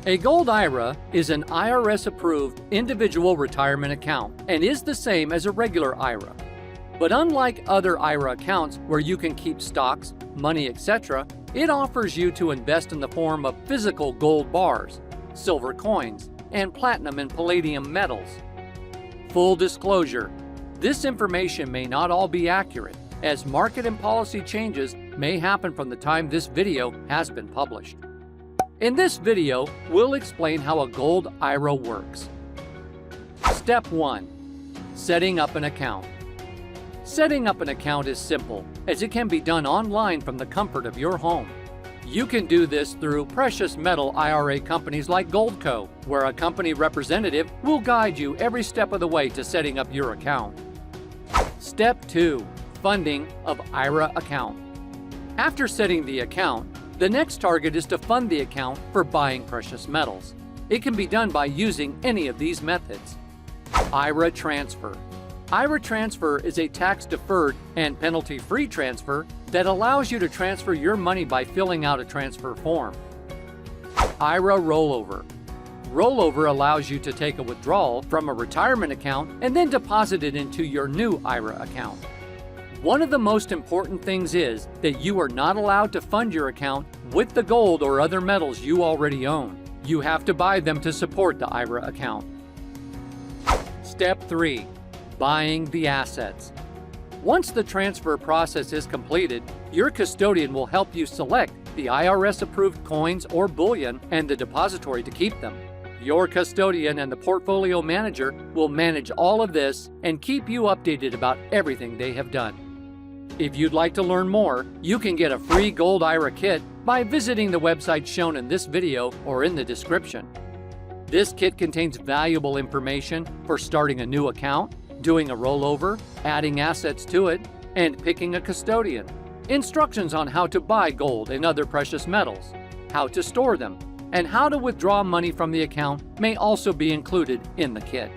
A Gold IRA is an IRS-approved individual retirement account and is the same as a regular IRA. But unlike other IRA accounts where you can keep stocks, money, etc., it offers you to invest in the form of physical gold bars, silver coins, and platinum and palladium metals. Full disclosure, this information may not all be accurate, as market and policy changes may happen from the time this video has been published. In this video, we'll explain how a Gold IRA works. Step 1. Setting up an account. Setting up an account is simple, as it can be done online from the comfort of your home. You can do this through precious metal IRA companies like Goldco, where a company representative will guide you every step of the way to setting up your account. Step 2. Funding of IRA account. After setting the account, the next target is to fund the account for buying precious metals. It can be done by using any of these methods. IRA Transfer. IRA Transfer is a tax-deferred and penalty-free transfer that allows you to transfer your money by filling out a transfer form. IRA Rollover. Rollover allows you to take a withdrawal from a retirement account and then deposit it into your new IRA account. One of the most important things is that you are not allowed to fund your account with the gold or other metals you already own. You have to buy them to support the IRA account. Step 3. Buying the assets. Once the transfer process is completed, your custodian will help you select the IRS-approved coins or bullion and the depository to keep them. Your custodian and the portfolio manager will manage all of this and keep you updated about everything they have done. If you'd like to learn more, you can get a free Gold IRA kit by visiting the website shown in this video or in the description. This kit contains valuable information for starting a new account, doing a rollover, adding assets to it, and picking a custodian. Instructions on how to buy gold and other precious metals, how to store them, and how to withdraw money from the account may also be included in the kit.